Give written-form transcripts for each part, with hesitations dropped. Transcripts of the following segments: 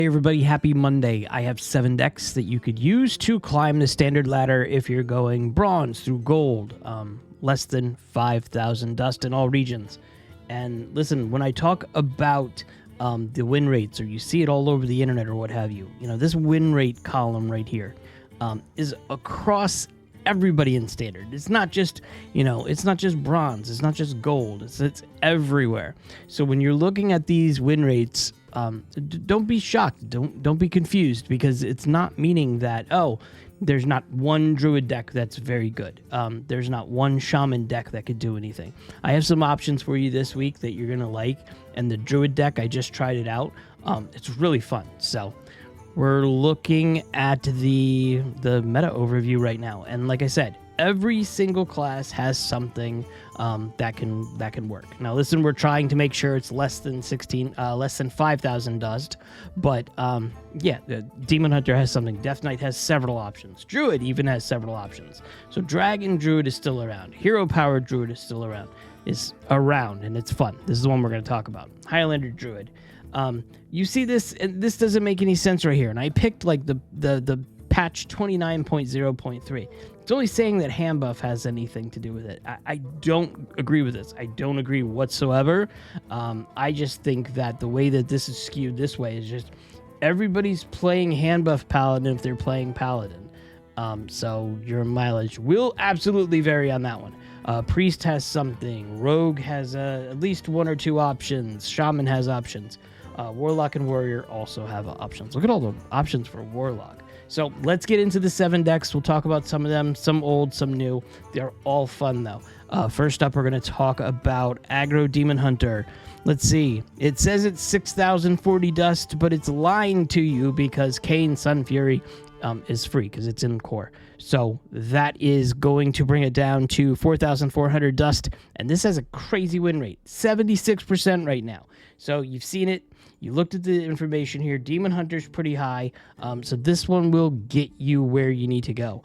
Hey everybody, happy Monday. I have 7 decks that you could use to climb the standard ladder if you're going bronze through gold, less than 5,000 dust in all regions. And listen, when I talk about the win rates, or you see it all over the internet or what have you, this win rate column right here is across everybody in standard. It's not just, it's not just bronze, it's not just gold, it's everywhere. So when you're looking at these win rates, don't be shocked, don't be confused, because it's not meaning that, oh, there's not one Druid deck that's very good. There's not one Shaman deck that could do anything. I have some options for you this week that you're gonna like, and the Druid deck, I just tried it out. It's really fun. So we're looking at the meta overview right now, and like I said, every single class has something that can work. Now, listen, we're trying to make sure it's less than 5,000 dust, but yeah, the Demon Hunter has something. Death Knight has several options. Druid even has several options. So Dragon Druid is still around. Hero Powered Druid is still around. And it's fun. This is the one we're going to talk about. Highlander Druid. You see this, and this doesn't make any sense right here. And I picked like the patch 29.0.3. It's only saying that Handbuff has anything to do with it. I don't agree with this. I don't agree whatsoever. I just think that the way that this is skewed this way is just everybody's playing Handbuff Paladin if they're playing Paladin. So your mileage will absolutely vary on that one. Priest has something. Rogue has at least 1 or 2 options. Shaman has options. Warlock and Warrior also have options. Look at all the options for Warlock. So let's get into the 7 decks. We'll talk about some of them, some old, some new. They're all fun, though. First up, we're going to talk about Aggro Demon Hunter. Let's see. It says it's 6,040 dust, but it's lying to you because Kayn Sunfury is free because it's in core. So that is going to bring it down to 4,400 dust, and this has a crazy win rate, 76% right now. So you've seen it. You looked at the information here. Demon Hunter's pretty high, so this one will get you where you need to go.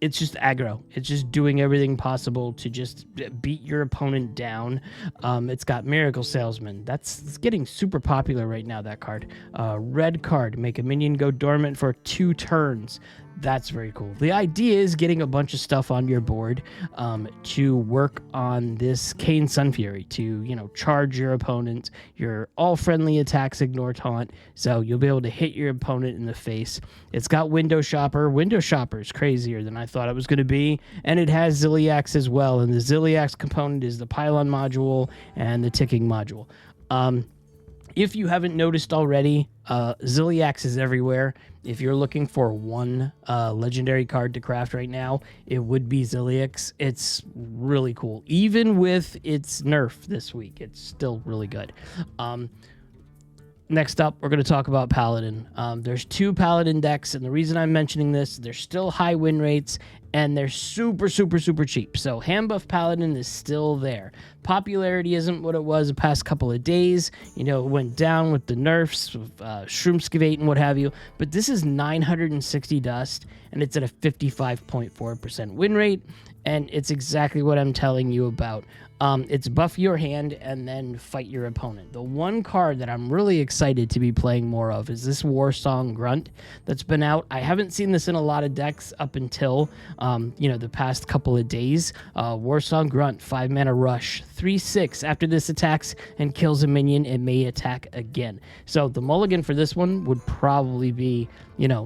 It's just aggro. It's just doing everything possible to just beat your opponent down. It's got Miracle Salesman. It's getting super popular right now, that card. Red card, make a minion go dormant for 2 turns. That's very cool. The idea is getting a bunch of stuff on your board to work on this Kayn Sunfury to, charge your opponent. Your all friendly attacks ignore taunt, so you'll be able to hit your opponent in the face. It's got Window Shopper. Window Shopper is crazier than I thought it was going to be, and it has Ziliax as well, and the Ziliax component is the Pylon module and the Ticking module. If you haven't noticed already, Ziliax is everywhere. If you're looking for one legendary card to craft right now, it would be Ziliax. It's really cool. Even with its nerf this week, it's still really good. Next up, we're going to talk about Paladin. There's 2 Paladin decks, and the reason I'm mentioning this, they're still high win rates, and they're super, super, super cheap. So Handbuff Paladin is still there. Popularity isn't what it was the past couple of days. It went down with the nerfs, Shroomskivate and what have you. But this is 960 dust, and it's at a 55.4% win rate, and it's exactly what I'm telling you about. It's buff your hand and then fight your opponent. The one card that I'm really excited to be playing more of is this Warsong Grunt that's been out. I haven't seen this in a lot of decks up until, the past couple of days. Warsong Grunt, 5-mana rush, 3/6. After this attacks and kills a minion, it may attack again. So the mulligan for this one would probably be,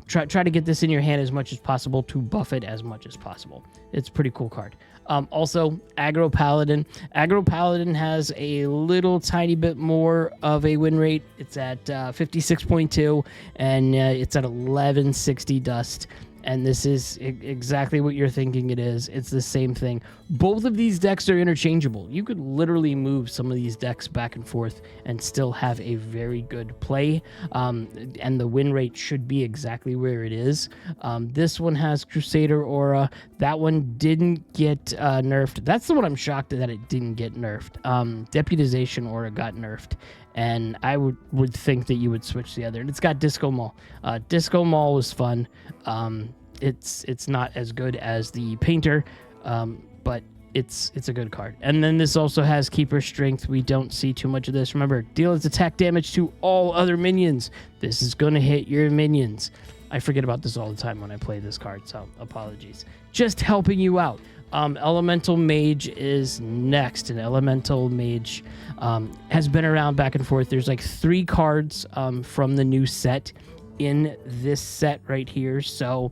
try to get this in your hand as much as possible to buff it as much as possible. It's a pretty cool card. Also, Aggro Paladin. Aggro Paladin has a little tiny bit more of a win rate. It's at 56.2, and it's at 1160 dust. And this is exactly what you're thinking it is. It's the same thing. Both of these decks are interchangeable. You could literally move some of these decks back and forth and still have a very good play. And the win rate should be exactly where it is. This one has Crusader Aura. That one didn't get nerfed. That's the one I'm shocked that it didn't get nerfed. Deputization Aura got nerfed. And I would think that you would switch the other. And it's got Disco Mall. Disco Mall was fun. It's not as good as the Painter, but it's a good card. And then this also has Keeper Strength. We don't see too much of this. Remember, deals attack damage to all other minions. This is going to hit your minions. I forget about this all the time when I play this card, so apologies. Just helping you out. Elemental Mage is next, and Elemental Mage has been around back and forth. There's like 3 cards from the new set in this set right here. So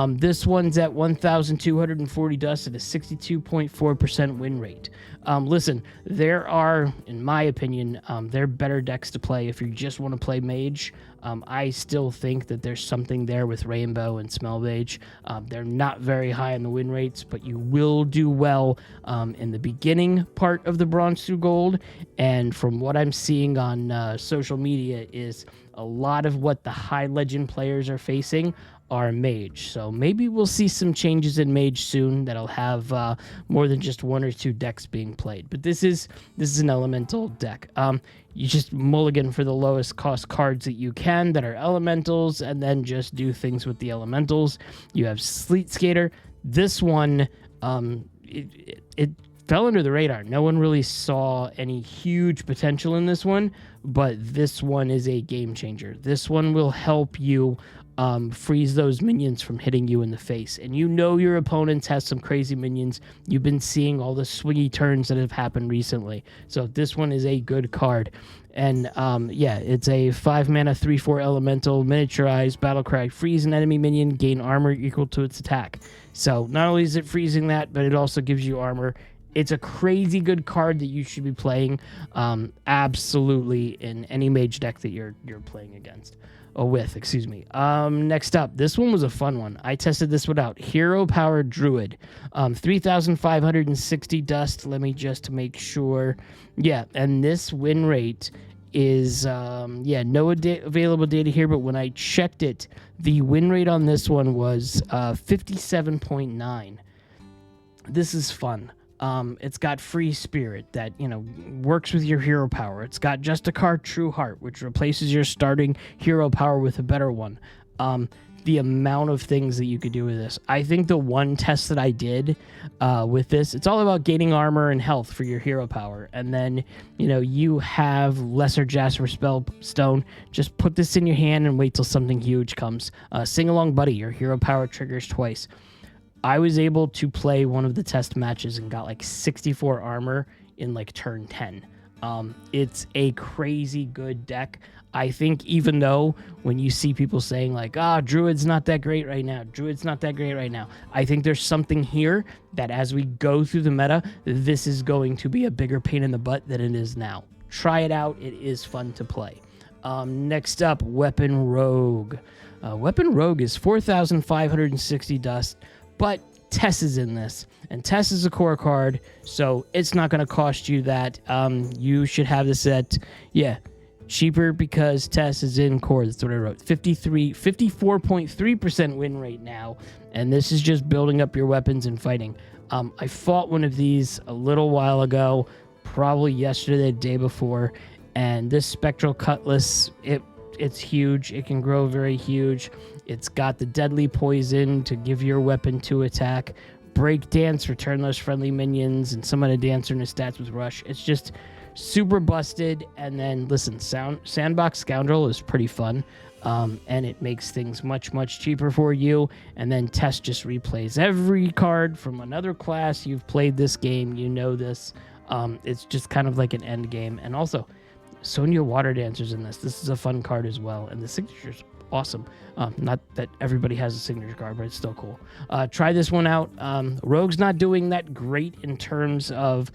this one's at 1,240 dust at a 62.4% win rate. Listen, there are, in my opinion, there are better decks to play if you just want to play Mage. I still think that there's something there with Rainbow and Smell Mage. They're not very high in the win rates, but you will do well in the beginning part of the Bronze through Gold. And from what I'm seeing on social media is a lot of what the high legend players are facing are Mage. So maybe we'll see some changes in Mage soon that'll have more than just 1 or 2 decks being played. But this is an elemental deck. You just mulligan for the lowest cost cards that you can that are elementals, and then just do things with the elementals. You have Sleet Skater. This one, it fell under the radar. No one really saw any huge potential in this one, but this one is a game changer. This one will help you freeze those minions from hitting you in the face. And you know your opponents has some crazy minions. You've been seeing all the swingy turns that have happened recently. So this one is a good card. And yeah, it's a 5-mana 3/4 elemental, miniaturized battlecry. Freeze an enemy minion, gain armor equal to its attack. So not only is it freezing that, but it also gives you armor. It's a crazy good card that you should be playing absolutely in any mage deck that you're playing against. With, excuse me. Next up, this one was a fun one. I tested this one out. Hero Power Druid. 3,560 dust. Let me just make sure. Yeah, and this win rate is, yeah, no available data here, but when I checked it, the win rate on this one was 57.9. This is fun. It's got Free Spirit that, you know, works with your hero power. It's got Justicar True Heart, which replaces your starting hero power with a better one. The amount of things that you could do with this. I think the one test that I did with this, it's all about gaining armor and health for your hero power. And then, you know, you have Lesser Jasper Spellstone. Just put this in your hand and wait till something huge comes. Sing Along Buddy, your hero power triggers twice. I was able to play one of the test matches and got like 64 armor in like turn 10. It's a crazy good deck. I think even though when you see people saying like, Druid's not that great right now, Druid's not that great right now, I think there's something here that as we go through the meta, this is going to be a bigger pain in the butt than it is now. Try it out. It is fun to play. Next up, Weapon Rogue. Weapon Rogue is 4,560 dust. But Tess is in this, and Tess is a core card, so it's not going to cost you that. You should have this at, yeah, cheaper because Tess is in core. That's what I wrote. 54.3% win rate now, and this is just building up your weapons and fighting. I fought one of these a little while ago, probably yesterday, the day before, and this Spectral Cutlass, it's huge. It can grow very huge. It's got the deadly poison to give your weapon 2 attack. Break Dance, return those friendly minions, and summon a dancer in his stats with Rush. It's just super busted. And then, listen, Sandbox Scoundrel is pretty fun. And it makes things much, much cheaper for you. And then Tess just replays every card from another class. You've played this game. You know this. It's just kind of like an end game. And also, Sonya Water Dancer's in this. This is a fun card as well. And the signature's awesome. Not that everybody has a signature card, but it's still cool. Try this one out. Rogue's not doing that great in terms of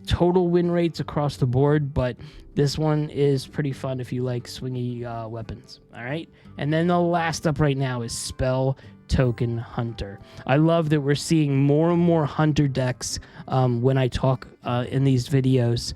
total win rates across the board, but this one is pretty fun if you like swingy weapons. All right. And then the last up right now is Spell Token Hunter. I love that we're seeing more and more Hunter decks when I talk in these videos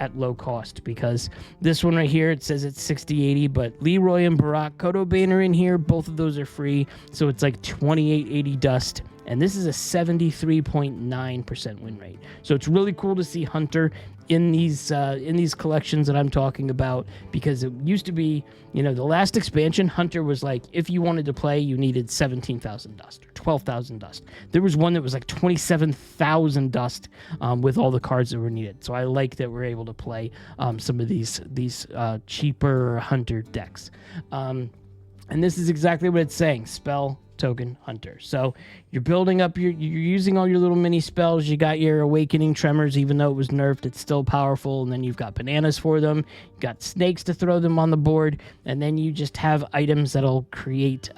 at low cost, because this one right here, it says it's 6080, but Leroy and Barack Kodo Bane are in here. Both of those are free, so it's like 2880 dust, and this is a 73.9% win rate. So it's really cool to see Hunter in these collections that I'm talking about, because it used to be, the last expansion, Hunter was like, if you wanted to play, you needed 17,000 dust or 12,000 dust. There was one that was like 27,000 dust with all the cards that were needed. So I like that we're able to play some of these cheaper Hunter decks. And this is exactly what it's saying: spell, token, Hunter. So you're building up you're using all your little mini spells. You got your Awakening Tremors, even though it was nerfed, it's still powerful. And then you've got bananas for them. You've got snakes to throw them on the board. And then you just have items that'll create,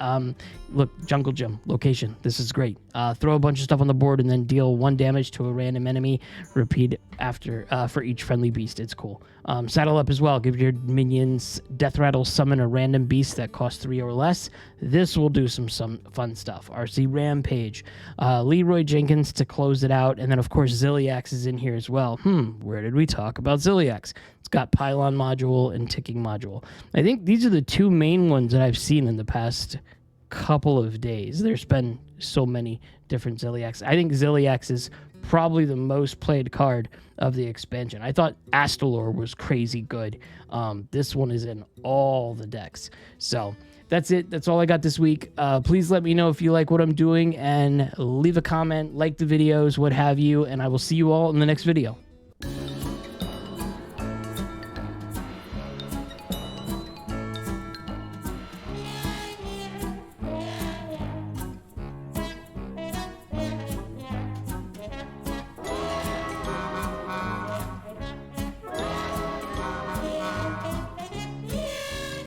look, Jungle Gym, location. This is great. Throw a bunch of stuff on the board and then deal 1 damage to a random enemy. Repeat after for each friendly beast. It's cool. Saddle up as well. Give your minions Death Rattle, summon a random beast that costs 3 or less. This will do some fun stuff. RC Rampage. Leroy Jenkins to close it out. And then, of course, Ziliax is in here as well. Where did we talk about Ziliax? It's got Pylon Module and Ticking Module. I think these are the 2 main ones that I've seen in the past couple of days. There's been so many different Ziliax. I think Ziliax is probably the most played card of the expansion. I thought Astalor was crazy good. This one is in all the decks. So that's it. That's all I got this week. Please let me know if you like what I'm doing, and leave a comment, like the videos, what have you, and I will see you all in the next video.